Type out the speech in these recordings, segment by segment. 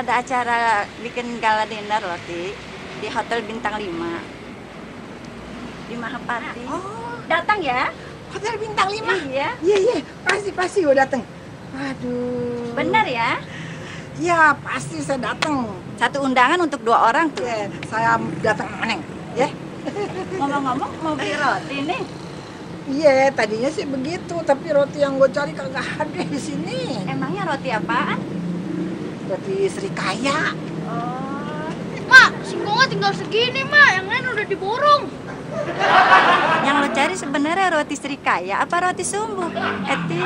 ada acara bikin gala dinner roti di Hotel Bintang 5 di Mahapati. Oh, datang ya? Hotel Bintang 5? Iya. Iya, pasti gue datang. Aduh. Benar ya? Iya, pasti saya datang. Satu undangan untuk 2 orang tuh. Iya, saya datang Neng, ya. Ngomong-ngomong mau beli roti nih. Iya, tadinya sih begitu, tapi roti yang gue cari kagak ada di sini. Emangnya roti apaan? Roti Srikaya. Oh. Mak, singkongnya tinggal segini, Mak. Yang lain udah diborong. Yang lo cari sebenarnya roti Srikaya apa roti sumbu? Eti.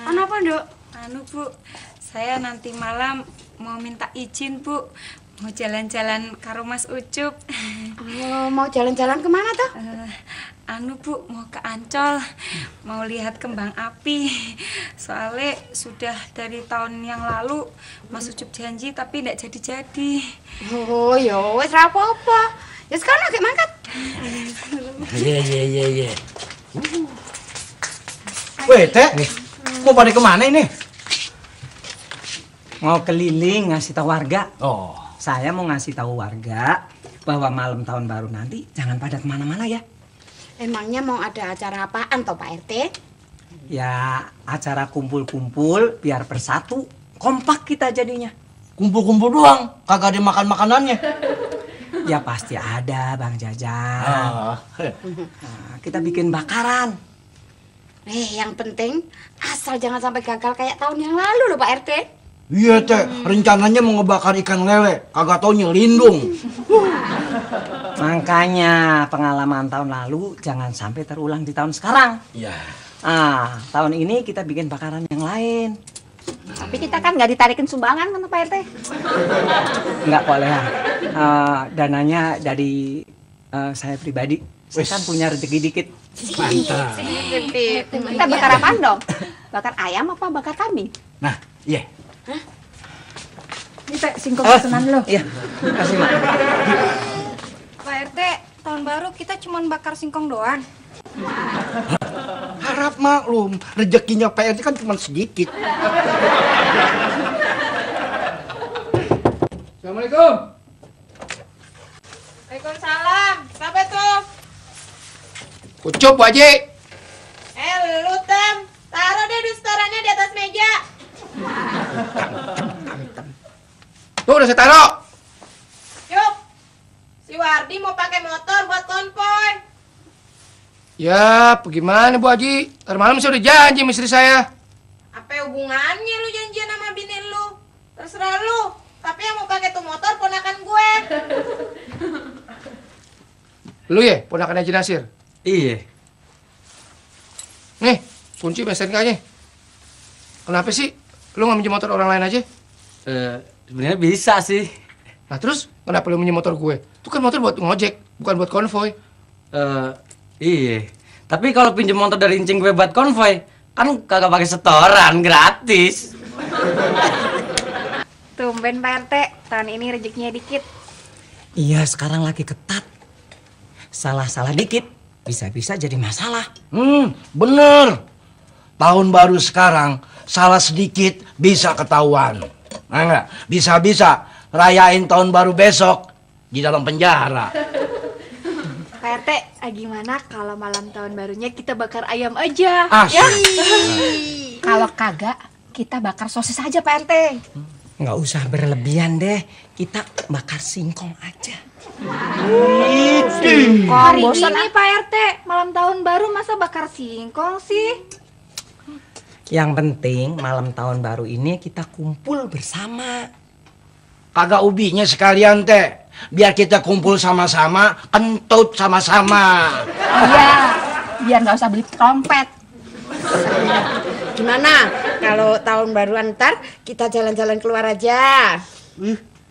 Kenapa, Dok? Bu, saya nanti malam mau minta izin, Bu. Mau jalan-jalan ke rumah Mas Ucup. Oh, mau jalan-jalan kemana tuh? Bu, mau ke Ancol. Mau lihat kembang api. Soalnya sudah dari tahun yang lalu Mas Ucup janji tapi tidak jadi-jadi. Oh, ya wes ra apa-apa. Ya sekarang lagi mangkat. Iya. Weh, Teh, mau pada kemana ini? Mau keliling ngasih tahu warga. Oh, Saya mau ngasih tahu warga bahwa malam tahun baru nanti jangan pada kemana-mana ya. Emangnya mau ada acara apaan toh, Pak RT? Ya acara kumpul-kumpul biar bersatu, kompak kita jadinya. kumpul-kumpul doang, kagak ada makan-makanannya. Ya pasti ada Bang Jajan. Ah, Nah, kita bikin bakaran. Yang penting asal jangan sampai gagal kayak tahun yang lalu loh, Pak RT. iya, Teh, rencananya mau ngebakar ikan lele, kagak taunya lindung. Makanya pengalaman tahun lalu jangan sampai terulang di tahun sekarang. Iya. Tahun ini kita bikin bakaran yang lain. Tapi kita kan nggak ditarikin sumbangan kan Pak RT? Enggak kok, Lea. Dananya dari saya pribadi. Saya kan punya rezeki dikit. Mantap. Kita bakar apaan dong? Bakar ayam apa bakar kambing? Nah, iya. Ini Teh, singkong pesanan lo. Iya, kasih Mak. Pak RT, tahun baru kita cuma bakar singkong doang. Harap maklum, rezekinya Pak RT kan cuma sedikit. Assalamualaikum. Waalaikumsalam. Siapa tuh? Ucup, Bu Haji. Lu Tem. Taruh deh restorannya di atas meja. Tuh udah saya taruh. Yuk. Si Wardi mau pakai motor buat konvoy. Ya, bagaimana Bu Haji? Ntar malam saya udah janji sama istri saya. Apa hubungannya lu janjian sama bini lu? Terserah lu. Tapi yang mau pakai tuh motor ponakan gue. Lu ya, ponakan Haji Nasir. Iya. Nih, kunci STNK-nya. Kenapa sih? Lu nggak minjem motor orang lain aja? Sebenarnya bisa sih. Nah terus, kenapa lu minjem motor gue? Itu kan motor buat ngojek, bukan buat konvoy. Iya. Tapi kalau pinjem motor dari incing gue buat konvoy, kan kagak pakai setoran, gratis. Tumben Pak RT, tahun ini rezekinya dikit. Iya, sekarang lagi ketat. Salah-salah dikit, bisa-bisa jadi masalah. Bener. Tahun baru sekarang, salah sedikit bisa ketahuan. Nah, enggak? Bisa-bisa rayain tahun baru besok di dalam penjara. Pak RT, gimana kalau malam tahun barunya kita bakar ayam aja? Asyik. Kalau kagak, kita bakar sosis aja Pak RT. Nggak usah berlebihan deh, kita bakar singkong aja. Hari ini Pak RT, malam tahun baru masa bakar singkong sih? Yang penting malam tahun baru ini kita kumpul bersama. kagak ubinya sekalian teh. Biar kita kumpul sama-sama, kentut sama-sama. Iya, biar nggak usah beli trompet. Gimana kalau tahun baruan ntar kita jalan-jalan keluar aja?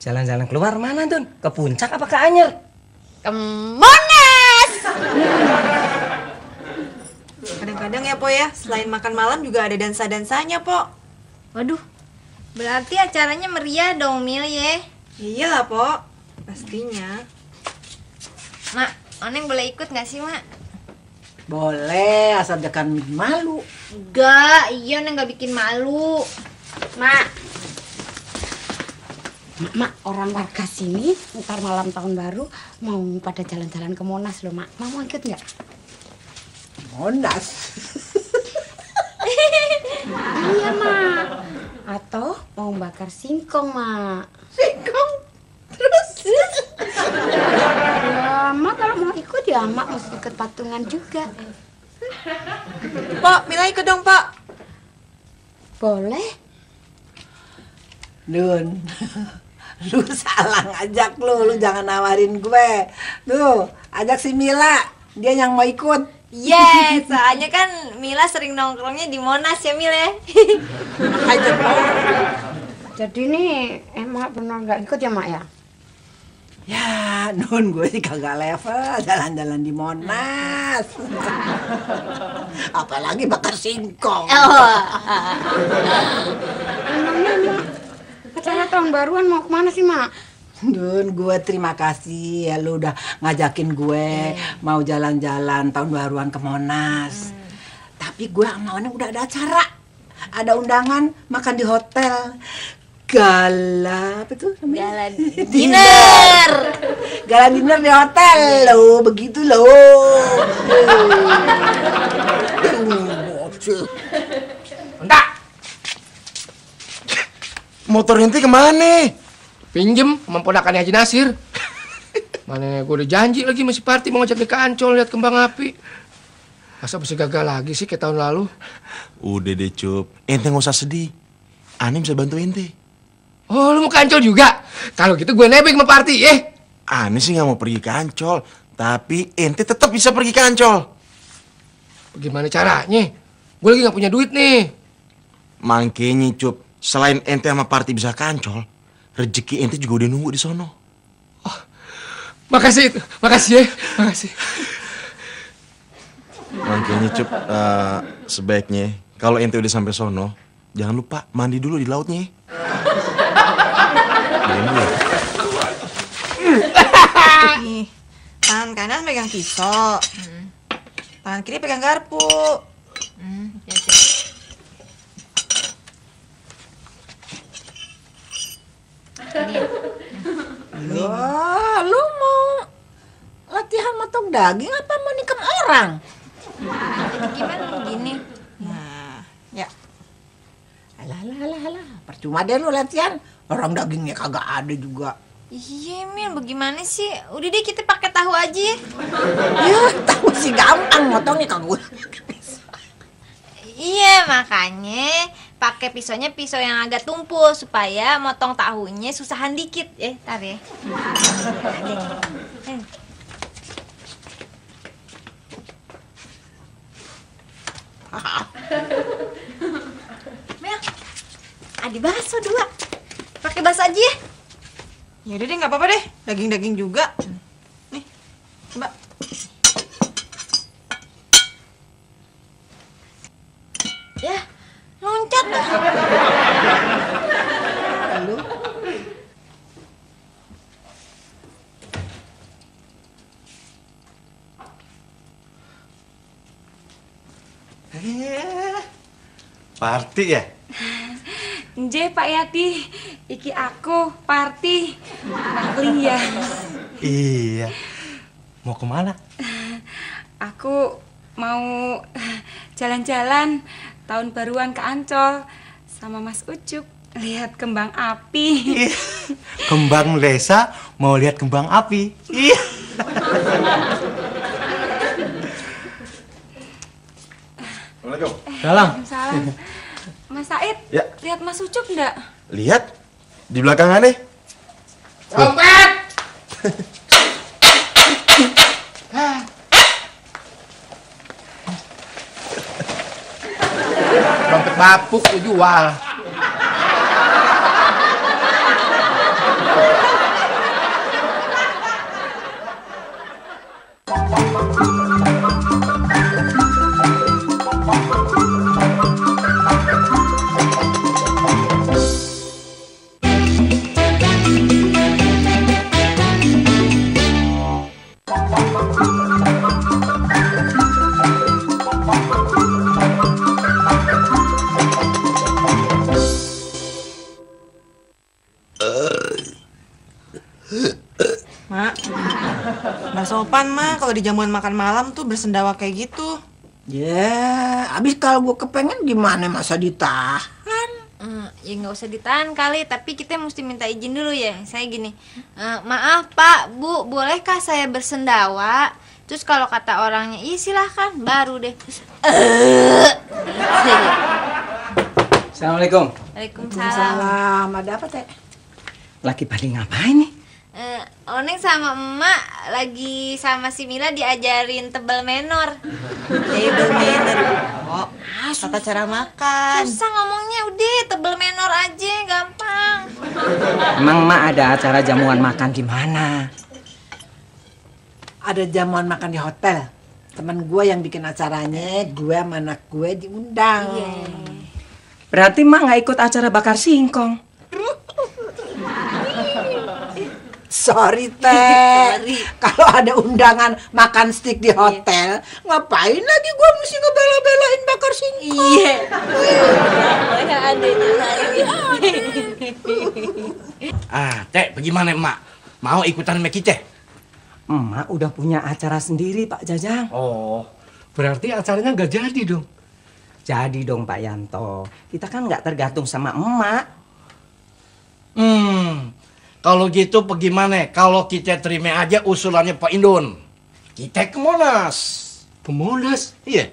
Jalan-jalan keluar mana, Dun? Ke puncak apa ke Anyer? Ke Monas. Kadang-kadang ya, Po ya, selain makan malam juga ada dansa-dansanya, Po. Waduh, berarti acaranya meriah dong, Mil ya? Iya, Po. Pastinya. Mak, Oneng boleh ikut nggak sih, Mak? Boleh, asal jangan bikin malu. Enggak, iya Oneng nggak bikin malu. Mak, orang warga sini ntar malam tahun baru mau pada jalan-jalan ke Monas loh, Mak. Mau ikut nggak? Monas. Iya, Mak. Atau mau bakar singkong, Mak. Singkong. Terus. Ya, Mak kalau mau ikut ya Mak mesti ikut patungan juga. Po, Mila ikut dong, Po. Boleh? Dun, lu salah ngajak lu jangan nawarin gue. Tuh, ajak si Mila, dia yang mau ikut. Yes, soalnya kan Mila sering nongkrongnya di Monas ya, Mil ya? Ajak lu. Jadi nih Mak benar nggak ikut ya, Mak ya? Ya, Nun, gue sih kagak level jalan-jalan di Monas. Apalagi bakar singkong. Emangnya Mak acara tahun baruan mau kemana sih, Mak? Dun, gue terima kasih ya lu udah ngajakin gue mau jalan-jalan tahun baruan ke Monas. Tapi gue sama Oneng udah ada acara. Ada undangan makan di hotel. Gala, apa tuh namanya? Gala dinner. Gala dinner di hotel lo, begitu lo. Enggak, Motor ente kemana? pinjem sama ponakannya Haji Nasir. Mana gue udah janji lagi masih party mau ngajak dia ke Ancol lihat kembang api. Masa bisa gagal lagi sih kayak tahun lalu? Udah deh, Cup. Ente nggak usah sedih. Ani bisa bantu ente. Oh, lu mau ke Ancol juga? Kalau gitu gue nebeng sama party, Ani sih nggak mau pergi ke Ancol, tapi ente tetap bisa pergi ke Ancol. Bagaimana caranya? Gue lagi nggak punya duit nih. Makanya, Cup, selain ente sama party bisa ke Ancol, rezeki ente juga udah nunggu di sono. Makasih ya, makasih. Makanya, Cup, sebaiknya kalau ente udah sampai sono, jangan lupa mandi dulu di lautnya. Nih, tangan kanan pegang pisau. Tangan kiri pegang garpu. Wah, lu mau latihan motong daging apa mau nikam orang? Jadi gimana begini? Nah, ya. Alah. Percuma deh lu latihan. Orang dagingnya kagak ada juga. Iya, Mil, bagaimana sih? Udah deh kita pakai tahu aja ya. Ya, tahu sih gampang motongnya kagak. Iya, makanya pakai pisaunya pisau yang agak tumpul supaya motong tahunya susahan dikit. Tar ya. Mel, ada bakso 2. Pakai bakso aja ya. Ya udah deh, nggak apa-apa deh. Daging-daging juga. Nih, Mbak. Ya, loncat dah. Lalu Party ya? Nje Pak Yati, iki aku party. Nangling ya. Iya. Mau kemana? Aku mau jalan-jalan tahun baruan ke Ancol sama Mas Ucup. Lihat kembang api. Kembang desa mau lihat kembang api. Iya. Assalamualaikum. Salam. Salam. Mas Said, Ya. lihat Mas Ucup enggak? Lihat di belakang aneh. Trompet! Trompet bapuk lu jual. Mak, nggak sopan, Mak, kalau di jamuan makan malam tuh bersendawa kayak gitu. Ya, abis kalau gue kepengen gimana masa ditahan? Ya nggak usah ditahan kali, tapi kita mesti minta izin dulu ya. Saya gini, maaf Pak, Bu, bolehkah saya bersendawa? Terus kalau kata orangnya, iya silahkan, baru deh. Assalamualaikum. Waalaikumsalam. Ada apa, Teh? Lagi pada ngapain nih? Oneng sama emak lagi sama si Mila diajarin tebal menor. Table manner. Oh, tata cara makan. Susah ngomongnya, udah tebal menor aja, gampang. Emang Mak ada acara jamuan makan di mana? Ada jamuan makan di hotel. Temen gue yang bikin acaranya, gue sama anak gue diundang. Berarti Mak nggak ikut acara bakar singkong. Sorry, Teh. Kalau ada undangan makan steak di hotel, ngapain lagi gue mesti ngebela-belain bakar singkong? Iya. Pokoknya adanya Teh, bagaimana emak? Mau ikutan sama kita? Emak udah punya acara sendiri, Pak Jajang. Oh, berarti acaranya nggak jadi dong? Jadi dong, Pak Yanto. Kita kan nggak tergantung sama emak. Kalau gitu bagaimana? Kalau kita terima aja usulannya Pak Indun. Kita ke Monas. Ke Monas? Iya.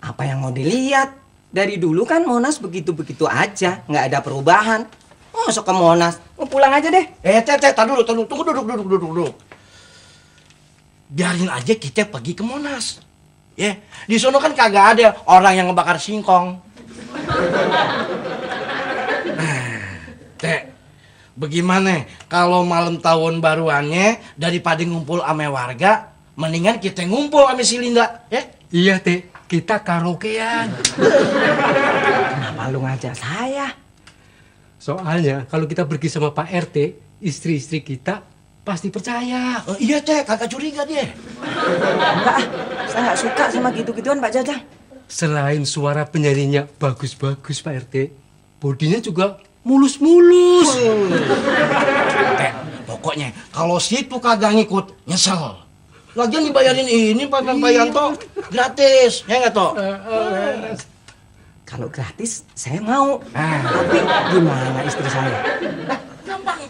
Apa yang mau dilihat? Dari dulu kan Monas begitu-begitu aja, nggak ada perubahan. Masuk ke Monas, mau pulang aja deh. Teh, tunggu duduk. Biarin aja kita pergi ke Monas. Ya, di sono kan kagak ada orang yang ngebakar singkong. Teh, bagaimana kalau malam tahun baruannya daripada ngumpul ame warga, mendingan kita ngumpul ame si Linda, ya? Iya, Teh. Kita karaokean. Kenapa lu ngajak saya? Soalnya kalau kita pergi sama Pak RT, istri-istri kita pasti percaya. Iya, Teh, kagak curiga dia. Enggak, saya nggak suka sama gitu-gituan, Pak Jajang. Selain suara penyanyinya bagus-bagus, Pak RT, bodinya juga mulus-mulus. Teh, pokoknya kalau situ kagak ngikut, nyesel. Lagian dibayarin ini Pak Yanto gratis, ya nggak toh? Kalau gratis, saya mau. Tapi gimana istri saya? Gampang.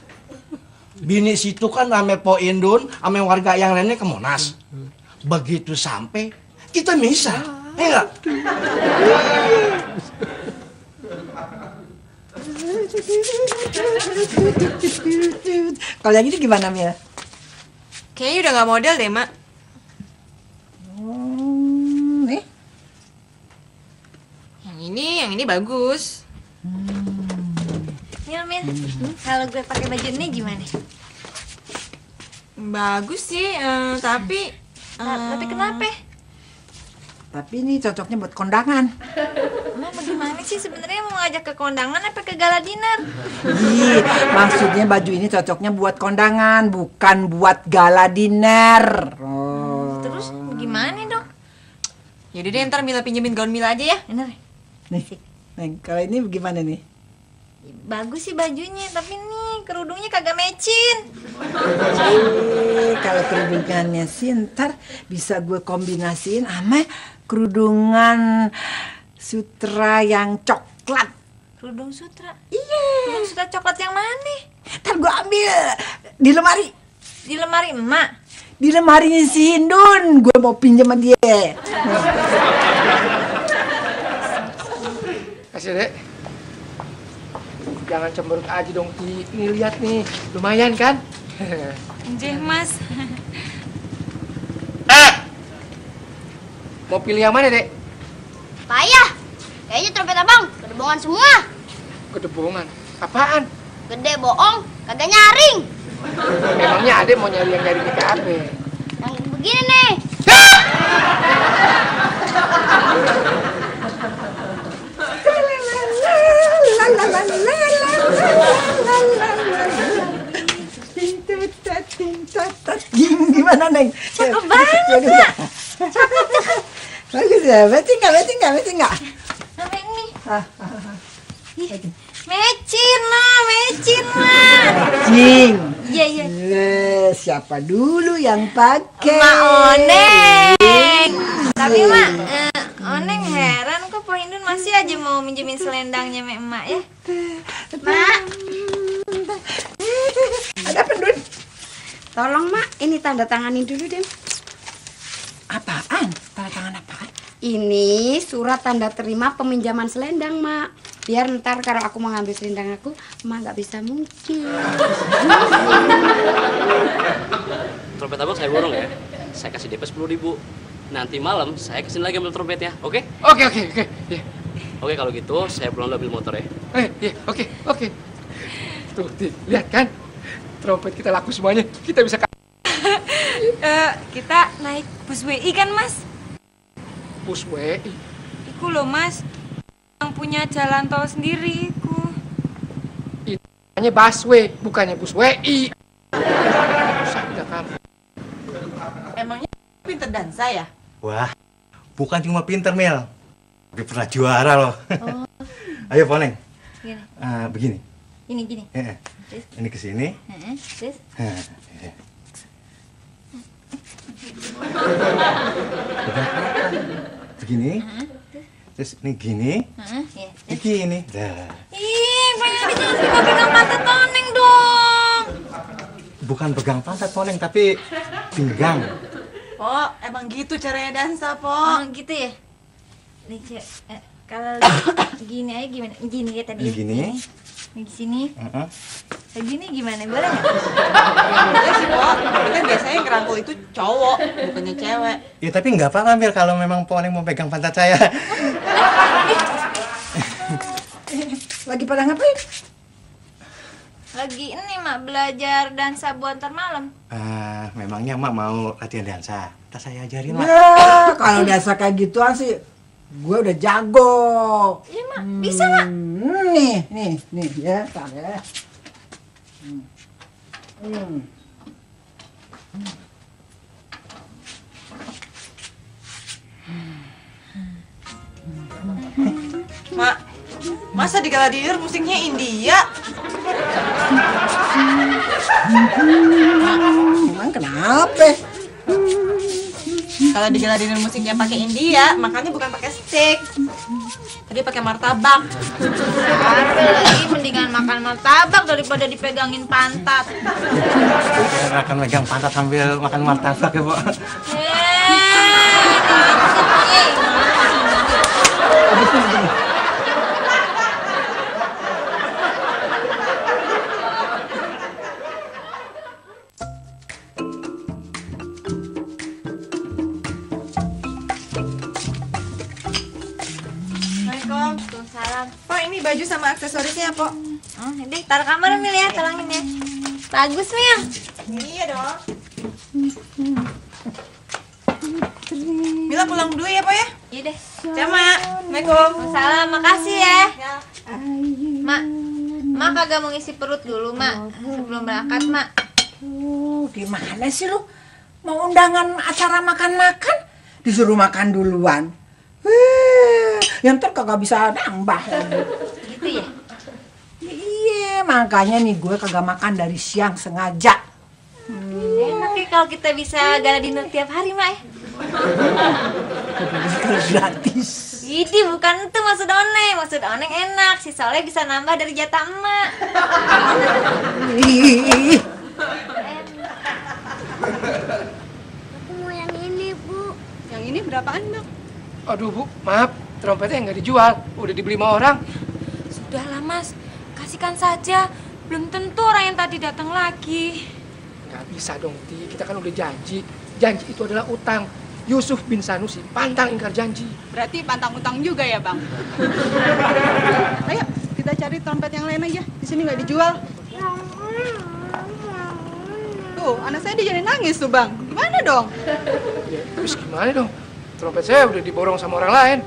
Bini situ kan ame Po Indun, ame warga yang lainnya ke Monas. Begitu sampai, kita misah, ya nggak? Kalau yang ini gimana, Mil? Kayaknya udah nggak model deh, Mak. Nih. Yang ini bagus. Mil, kalau gue pakai baju ini gimana? Bagus sih, tapi kenapa? Tapi ini cocoknya buat kondangan. Emang bagaimana sih sebenarnya mau ngajak ke kondangan apa ke gala dinner? Ih, maksudnya baju ini cocoknya buat kondangan, bukan buat gala dinner. Terus gimana dong? yaudah deh ntar Mila pinjemin gaun Mila aja ya. Bener. Nih, kalau ini gimana nih? Bagus sih bajunya, tapi nih kerudungnya kagak matchin. Kalau kerudungannya sih ntar bisa gue kombinasiin sama kerudungan sutra yang coklat. Kerudung sutra? Iya. Kerudung sutra coklat yang mana? Ntar gue ambil di lemari. Di lemari emak? Di lemarinya si Hindun. Gue mau pinjam sama dia. Kasih, Dek. jangan cemberut aja dong, Ti. Nih lihat nih, lumayan kan? Nggih, Mas. Mau pilih yang mana, Dek? Payah. Kayaknya trompet abang kedebongan semua. Kedebongan? Apaan? Gede bohong, kagak nyaring. Emangnya Ade mau nyari yang nyari ke apa? Yang begini nih. Gimana, Neng? Cakep banget, Kak. Bagus ya, beti nggak? Sampai ini. Cing. Mecin lah. Cing. Iya. Siapa dulu yang pakai? Mak Oneng. Tapi Mak, Oneng heran kok Po Hindun masih aja mau minjemin selendangnya Mek Emak ya. Mak, Ada pendun. tolong Mak, ini tanda tanganin dulu deh. Apaan? Tanda tangan apaan? Ini surat tanda terima peminjaman selendang, Mak. Biar ntar kalau aku mau ngambil selendang aku, Mak nggak bisa muncul. Trompet abang saya borong ya. Saya kasih DP 10.000. Nanti malam saya kesini lagi ambil trompet ya, oke? Oke. Ya. Oke kalau gitu saya pulang ambil motor ya. Iya, oke. Tuh, Ti, lihat kan? Trompet kita laku semuanya. Kita bisa Kita naik bus WI kan, Mas? bus WI. Iku loh, Mas. Yang punya jalan tol sendiri, iku. Hanya busway, bukannya bus WI. Susah udah kamu. Emangnya pinter dansa ya? Wah, bukan cuma pinter, Mel. Tapi pernah juara loh. Oh. Ayo, Poneng. Gini. Begini. Gini. Terus? Ini ke sini. Terus? Begini. Terus ini gini. Iya. Ini gini. Dah. Ih, Bang Adi jangan pegang pantat Oneng dong. Bukan pegang pantat, Poneng, tapi pinggang. Po, emang gitu caranya dansa, Po. Oh, gitu ya? Nih, kalau gini aja gimana? Gini ya tadi. Ini gini. Ini di sini. Heeh. Kayak gini gimana? Boleh nggak? Iya sih, Po. Tapi kan biasanya yang ngerangkul itu cowok, bukannya cewek. Ya tapi nggak apa-apa, Mel, kalau memang Poneng mau pegang pantat saya. Lagi pada ngapain? Lagi ini Mak belajar dansa buat ntar malam. Memangnya Mak mau latihan dansa? Ntar saya ajarin, Mak. Ya, kalau dansa kayak gituan sih, gue udah jago. Iya Mak, bisa Mak. Nih ya, tar ya. Mak, masa di Galadir musiknya India? Emang kenapa? Kalau di Galadir musiknya pakai India, makanya bukan pakai stick. Tadi pakai martabak. Lagi mendingan makan martabak daripada dipegangin pantat. Saya akan megang pantat sambil makan martabak ya, Bu. Waalaikumsalam. Po, ini baju sama aksesorisnya, Po. Ini taruh kamar Mil ya, tolongin ya. Bagus Mil. Iya dong. Mila pulang dulu ya, Po ya? Iya deh. Cama. Assalamualaikum. Salam, makasih ya. Mak kagak mau ngisi perut dulu, Mak. Sebelum berangkat, Mak. Gimana sih lu? Mau undangan acara makan-makan, disuruh makan duluan. Yang ntar kagak bisa nambah lagi. Gitu ya? Iya, makanya nih gue kagak makan dari siang sengaja. Enak ya kalau kita bisa gala dinner tiap hari, Mak ya. Gratis. Ini bukan itu maksud Oneng. Maksud Oneng enak, si Soleh bisa nambah dari jatah emak. Aku mau yang ini, Bu. Yang ini berapaan, Bang? Aduh, Bu, maaf. Trompetnya nggak dijual. Udah dibeli sama orang. Sudahlah, Mas. kasihkan saja. Belum tentu orang yang tadi datang lagi. Nggak bisa dong, Ti. Kita kan udah janji. Janji itu adalah utang. Yusuf bin Sanusi pantang ingkar janji. Berarti pantang utang juga ya, Bang? Ayo, kita cari trompet yang lain aja. Di sini nggak dijual. Tuh, anak saya jadi nangis tuh, Bang. Gimana dong? Ya, terus gimana dong? Trompet saya udah diborong sama orang lain.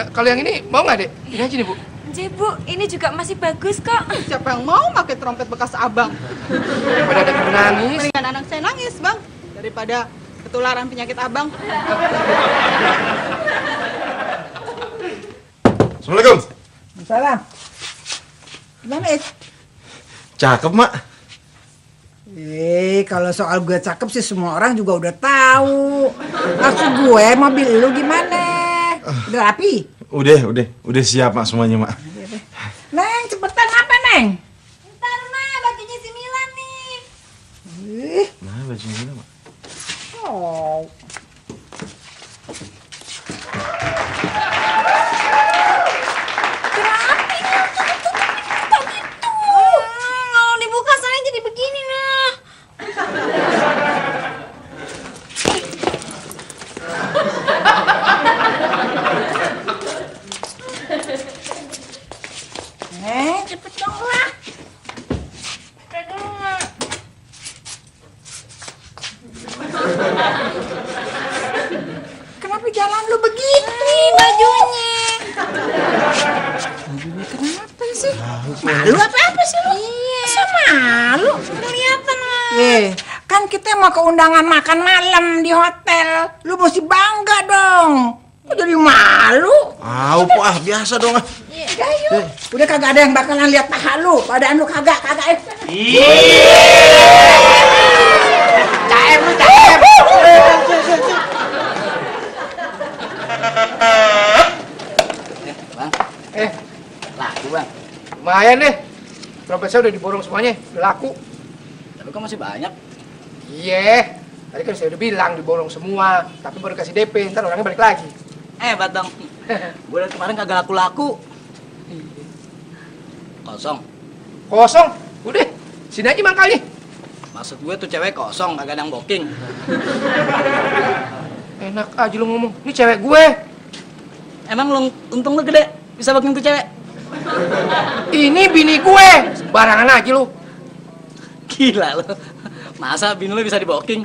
Kalau yang ini mau nggak, Dek? Ini aja nih, Bu. Bu, ini juga masih bagus kok. Siapa yang mau pakai trompet bekas abang? Daripada ada yang nangis. Mendingan anak saya nangis, Bang. Daripada ketularan penyakit abang. Assalamualaikum. Salam. Gimana, Is? Cakep, Mak. Kalau soal gue cakep sih semua orang juga udah tahu. Maksud gue mobil lu gimana? Udah rapi? Udah siap, Mak, semuanya, Mak. Neng, cepetan apa, Neng? Ntar, Ma, bajunya si Milan nih. Nah, baju ini, Mak. Oh. Kalau dibuka sana jadi begini nah. Cepet dong lah. Kenapa jalan lu begitu? Bajunya. Bajunya kenapa sih? Malu apa sih lu? Iya. Masa malu? Kelihatan lah. Kan kita mau ke undangan makan malam di hotel. Lu mesti bangga dong. Kok jadi malu? Pak, biasa dong. Udah yuk. Udah kagak ada yang bakalan lihat paha lu. Badan lu kagak. Caem lu, caem. Bang. Laku, Bang. Lumayan deh. Trompet saya udah diborong semuanya. Udah laku. Tapi kok masih banyak? Iya. Tadi kan saya udah bilang diborong semua. Tapi baru kasih DP. Ntar orangnya balik lagi. Batang. Gue dari kemarin kagak laku-laku. Kosong. Udah. Sini aja mangkalnya. Maksud gue tuh cewek kosong, kagak ada yang booking. Enak aja lu ngomong. Ini cewek gue. Emang lu untung lu gede bisa booking tuh cewek? Ini bini gue. Sembarangan aja lu. Gila lu. Masa bini lu bisa di booking?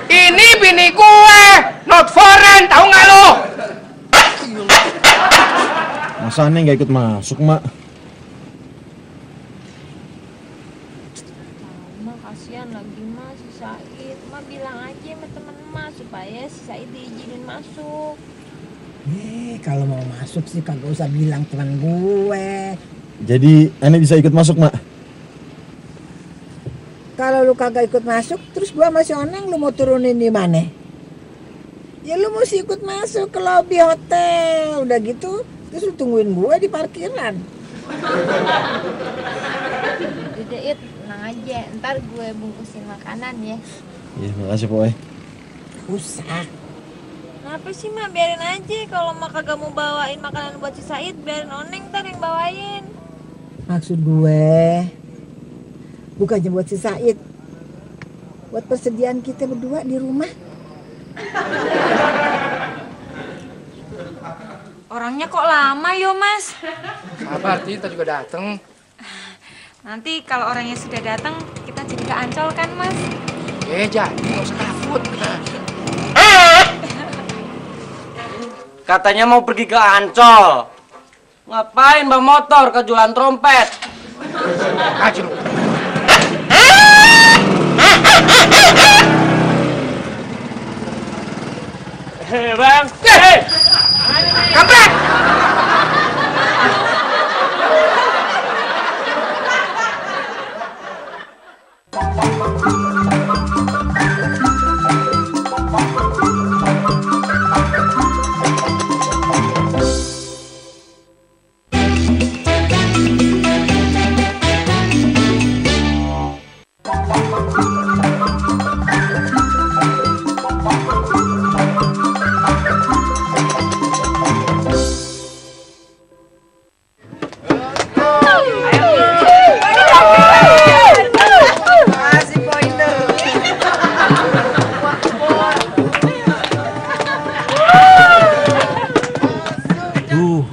Ini bini gue. Not foreign, tahu nggak lu? Masa aneh nggak ikut masuk, Mak? Ma, kasihan lagi Ma si Said. Ma bilang aja sama temen Ma supaya si Said diizinin masuk. Kalau mau masuk sih kagak usah bilang teman gue. Jadi, aneh bisa ikut masuk, Mak? Kalau lu kagak ikut masuk, terus gua sama si Oneng lu mau turunin di mana? Ya lu mesti ikut masuk ke lobi hotel. Udah gitu, terus lu tungguin gua di parkiran. Udah, It, tenang aja. Ntar gue bungkusin makanan ya. Iya, makasih, Poy. Usah. Kenapa sih, Ma? Biarin aja. Kalau Ma kagak mau bawain makanan buat si Said, biarin Oneng ntar yang bawain. Maksud gue, bukannya buat si Said, buat persediaan kita berdua di rumah. Orangnya kok lama yo, Mas? Sabar, kita juga dateng. Nanti kalau orangnya sudah datang, kita jadi ke Ancol kan, Mas? Jadi nggak usah takut. Katanya mau pergi ke Ancol. Ngapain bawa motor ke jualan trompet? Aja lu. Bang. Kampret! Aduh,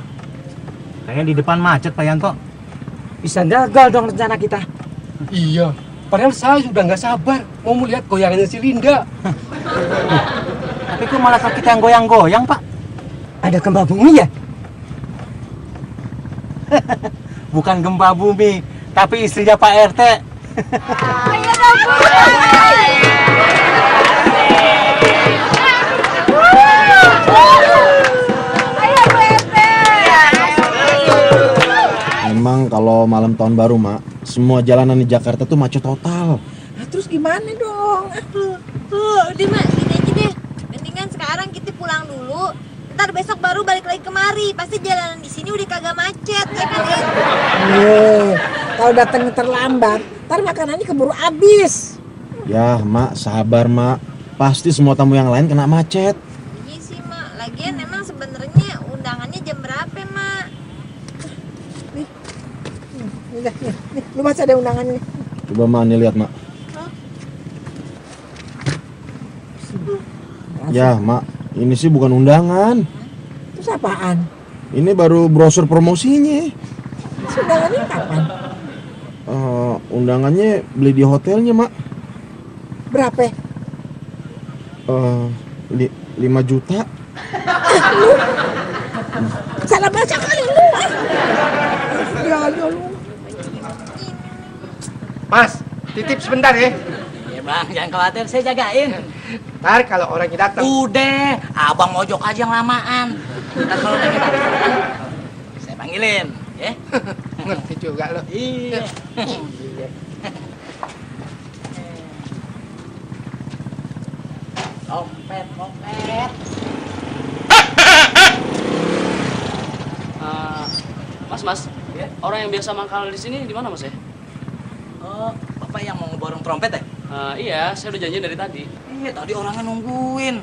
kayaknya di depan macet Pak Yanto. Bisa gagal dong rencana kita. Iya, padahal saya sudah nggak sabar mau melihat goyangannya si Linda. Tapi kok malah kita yang goyang-goyang Pak? Ada gempa bumi ya? Bukan gempa bumi, tapi istrinya Pak RT. Memang kalau malam tahun baru, Mak, semua jalanan di Jakarta tuh macet total. Nah, terus gimana dong? Udah mak, gini aja deh. Mendingan sekarang kita pulang dulu. Ntar besok baru balik lagi kemari. Pasti jalanan di sini udah kagak macet, ya kan? Kalau datangnya terlambat, ntar makanannya keburu habis. Ya, Mak, sabar, Mak. Pasti semua tamu yang lain kena macet. Iya sih mak. Lagian emang sebenarnya undangannya jam berapa mak? Nih, lu masih ada undangannya. Coba Mak, nih lihat, Mak. Ya, Mak, ini sih bukan undangan. Terus apaan? Ini baru brosur promosinya. Undangannya kapan? Undangannya beli di hotelnya, Mak. Berapa? 5 juta. Lu salah baca kali lu. Ya lu. Mas, titip sebentar ya. Ya bang, jangan khawatir, saya jagain. Ntar kalau orangnya datang. Udah, abang mojok aja yang lamaan. Ntar kalau orangnya datang, saya panggilin, ya. Ngerti juga lo. Iya. Dompet. Mas, orang yang biasa mangkal di sini di mana mas ya? Oh, Bapak yang mau ngeborong trompet ya? Iya, saya udah janjian dari tadi. Iya, tadi orangnya nungguin.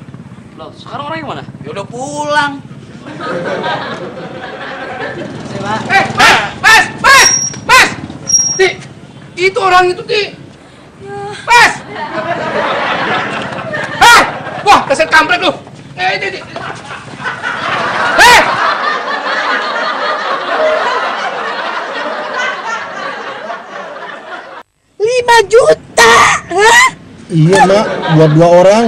Loh, sekarang orangnya mana? Ya udah pulang. Mas! Ti, itu orang itu, Ti. Mas! Wah, dasar kampret lu. Ti. 5 juta! Hah? Iya, Mak, buat 2 orang.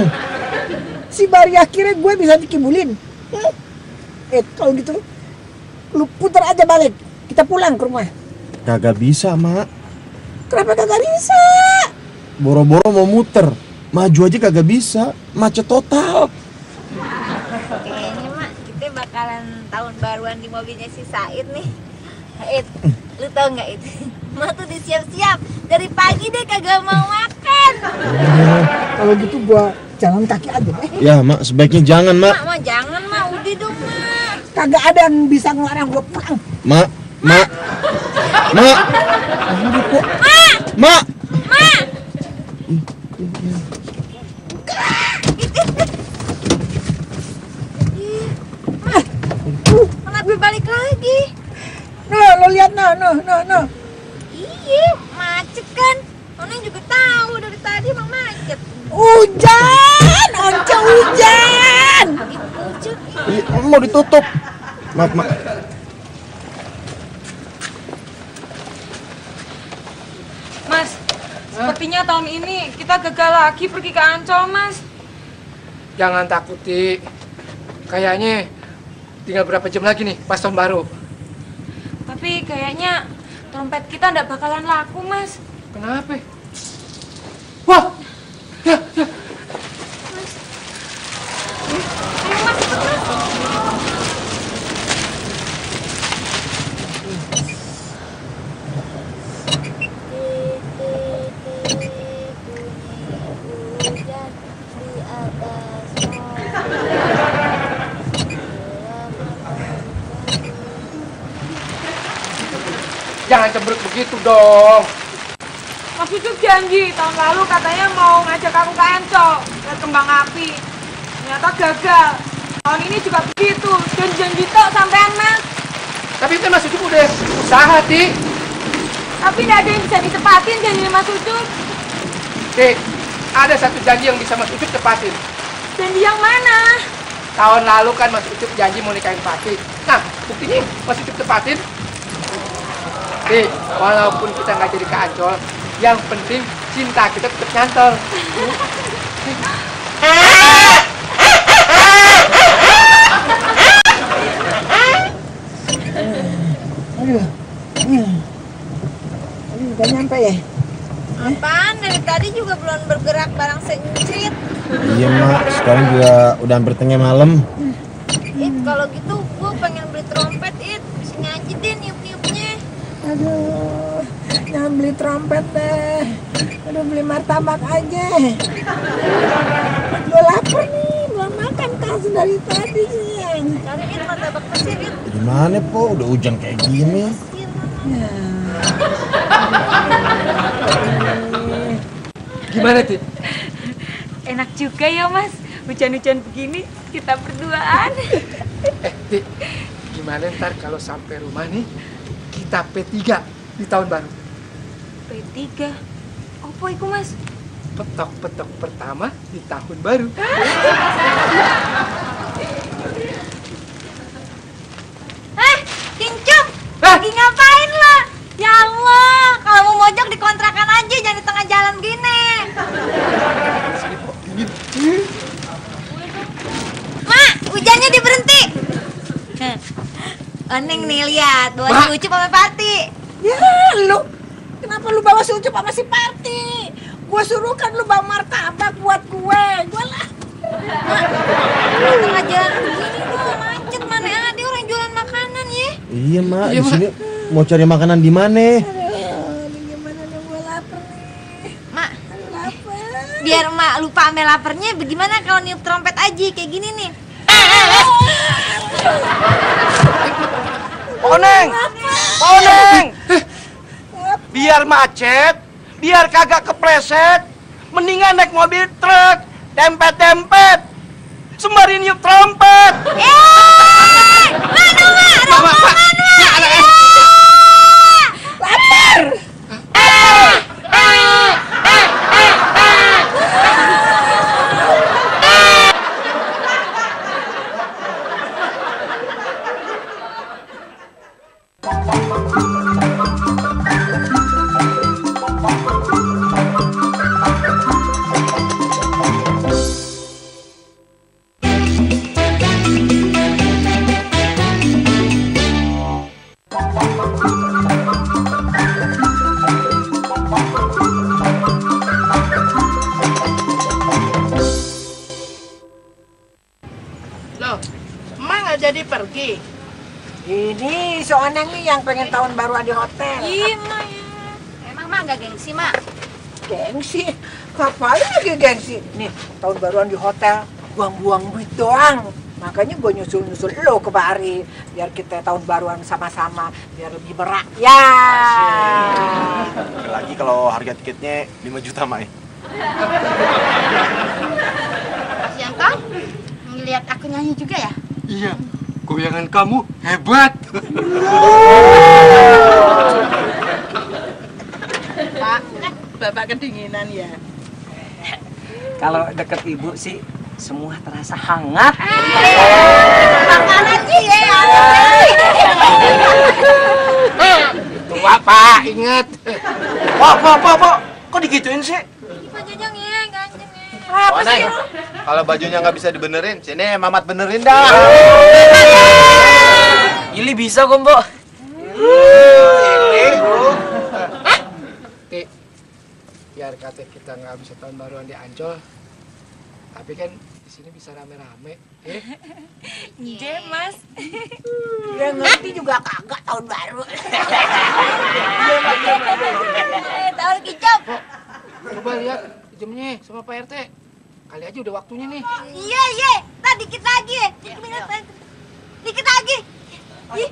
Si Bari akhirnya gue bisa dikibulin. Kalau gitu lu putar aja balik. Kita pulang ke rumah. Kagak bisa, Mak. Kenapa kagak bisa? Boro-boro mau muter. Maju aja kagak bisa. Macet total. Kayaknya mak, kita bakalan tahun baruan di mobilnya si Said nih. Lu tau nggak itu? Mak tuh disiap-siap dari pagi deh kagak mau makan. Kalau gitu gua jalan kaki aja deh. Ya, Mak, sebaiknya jangan, Mak. Mak, jangan mak, udah dong mak. Kagak ada yang bisa ngelarang gua pulang. Mak. Kenapa balik lagi? Lo lihat no. Iya, macet kan. Nona juga tahu dari tadi emang macet. Hujan, Once hujan. Mau ditutup. Maaf, Mak. Mas, sepertinya tahun ini kita gagal lagi pergi ke Ancol, Mas. Jangan takut, Ti. Kayaknya tinggal berapa jam lagi nih pas tahun baru. Tapi kayaknya trompet kita nggak bakalan laku, Mas. Kenapa? Wah! Ya. Jangan cemberut begitu dong. Mas Ucup janji tahun lalu katanya mau ngajak aku ke Ancol lihat kembang api. Ternyata gagal. Tahun ini juga begitu. Dan janji tok sampean, Mas. Tapi kan Mas Ucup udah usaha, Ti. Tapi nggak ada yang bisa ditepatin janji Mas Ucup. Ti, ada satu janji yang bisa Mas Ucup tepatin. Janji yang mana? tahun lalu kan Mas Ucup janji mau nikahin Fatih. Nah, buktinya Mas Ucup tepatin. Nih, walaupun kita nggak jadi ke Ancol, yang penting cinta kita tetap nyantol. Aduh, udah nyampe ya? Apaan? Dari tadi juga belum bergerak barang sencit. Iya mak, sekarang juga udah hampir tengah malam. Kalau gitu gue pengen beli trompet, bisa nyanyi deh niup-niupnya. Aduh, jangan beli trompet deh. Aduh, beli martabak aja. Gue lapar nih, belum makan kas dari tadi siang. Cariin martabak Mesir, Gimana po? Udah hujan kayak gini. Ya. Gimana, Ti? Enak juga ya, Mas. Hujan-hujan begini kita berduaan. Ti, gimana ntar kalau sampai rumah nih kita P3 di tahun baru? P3? Apa itu, Mas? Petok-petok pertama di tahun baru. Cincung, lagi ngapain lo? Ya Allah, kalau mau mojok di kontrakan aja, jangan di tengah jalan gini. Mak, hujannya diberhenti. Oneng nih lihat, bawa si Ucup sama Parti. Ya lu, kenapa lu bawa si Ucup sama si Parti? Gue suruh kan lu bawa martabak buat gue lah. Tengah jalan begini kok macet, mana ada orang jualan makanan ya? Iya mak, di sini mau cari makanan di mana? Mak, biar emak lupa ambil laparnya, bagaimana kalau niup trompet aja kayak gini nih? Oneng! Oneng! Biar macet, biar kagak kepleset, mendingan naik mobil truk, tempet-tempet, sembari niup trompet. Mana mak? Rombongan mak! Lapar! Loh, emak nggak jadi pergi? Ini si Oneng nih yang pengen tahun baruan di hotel. Iya, Mak. Emang Mak nggak gengsi, Mak? Gengsi? Ngapain lagi gengsi? Nih, tahun baruan di hotel, buang-buang duit doang. Makanya gue nyusul-nyusul lo ke Bari, biar kita tahun baruan sama-sama, biar lebih merakyat. Lagi kalau harga tiketnya 5 juta Mai. Kasihan kau ngeliat aku nyanyi juga ya? Iya, goyangan kamu hebat. Pak, Bapak kedinginan ya? Kalau deket ibu sih semua terasa hangat. Makanan sih ya. Tua Pak, ingat. Pak, kok digituin sih? Pak Jajang ya, ganteng ya. Apa sih? Kalau bajunya nggak bisa dibenerin, sini Mamat benerin dah. Ili bisa kok, Mbok. Ini, Bro. Ti, biar kata kita nggak bisa tahun baruan di Ancol, tapi kan di sini bisa rame-rame, Ide, Mas. Ya ngerti juga kagak tahun baru. Tahun kicap. Coba lihat jamnya sama Pak RT. Kali aja udah waktunya nih. Iya. Nah, dikit lagi. Dikit lagi. Ih,